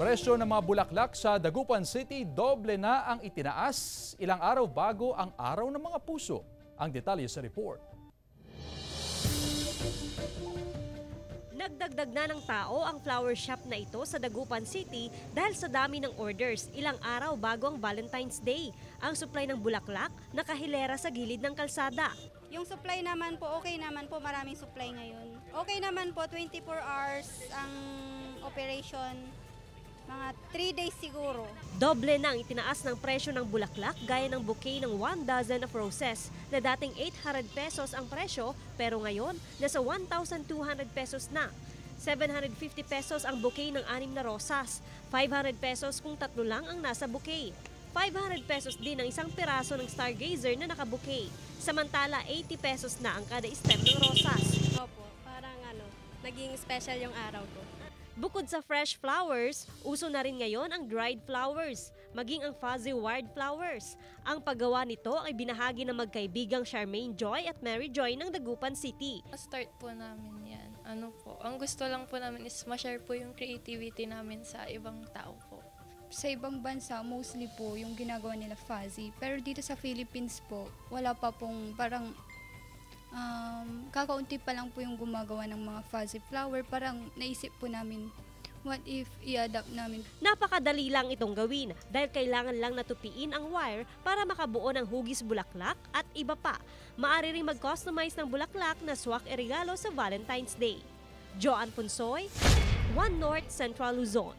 Presyo ng mga bulaklak sa Dagupan City doble na ang itinaas ilang araw bago ang Araw ng Mga Puso. Ang detalye sa report. Nagdagdag na ng tao ang flower shop na ito sa Dagupan City dahil sa dami ng orders ilang araw bago ang Valentine's Day. Ang supply ng bulaklak nakahilera sa gilid ng kalsada. Yung supply naman po, okay naman po, maraming supply ngayon. Okay naman po, 24 hours ang operation, mga 3 days siguro. Doble na ang itinaas ng presyo ng bulaklak gaya ng bouquet ng 1 dozen of roses na dating 800 pesos ang presyo pero ngayon nasa 1,200 pesos na. 750 pesos ang bouquet ng 6 na rosas, 500 pesos kung 3 lang ang nasa bouquet. 500 pesos din ang isang piraso ng stargazer na naka-bouquet. Samantala, 80 pesos na ang kada stem ng rosas. Opo, parang naging special yung araw ko. Bukod sa fresh flowers, uso na rin ngayon ang dried flowers, maging ang fuzzy wild flowers. Ang paggawa nito ay binahagi ng magkaibigang Charmaine Joy at Mary Joy ng Dagupan City. Start po namin yan. Ang gusto lang po namin is ma-share po yung creativity namin sa ibang tao po. Sa ibang bansa, mostly po yung ginagawa nila fuzzy. Pero dito sa Philippines po, wala pa pong parang kakaunti pa lang po yung gumagawa ng mga fuzzy flower. Parang naisip po namin, what if i-adapt namin? Napakadali lang itong gawin dahil kailangan lang natupiin ang wire para makabuo ng hugis bulaklak at iba pa. Maaari ring mag-customize ng bulaklak na swak e regalo sa Valentine's Day. Joanne Punsoy, One North Central Luzon.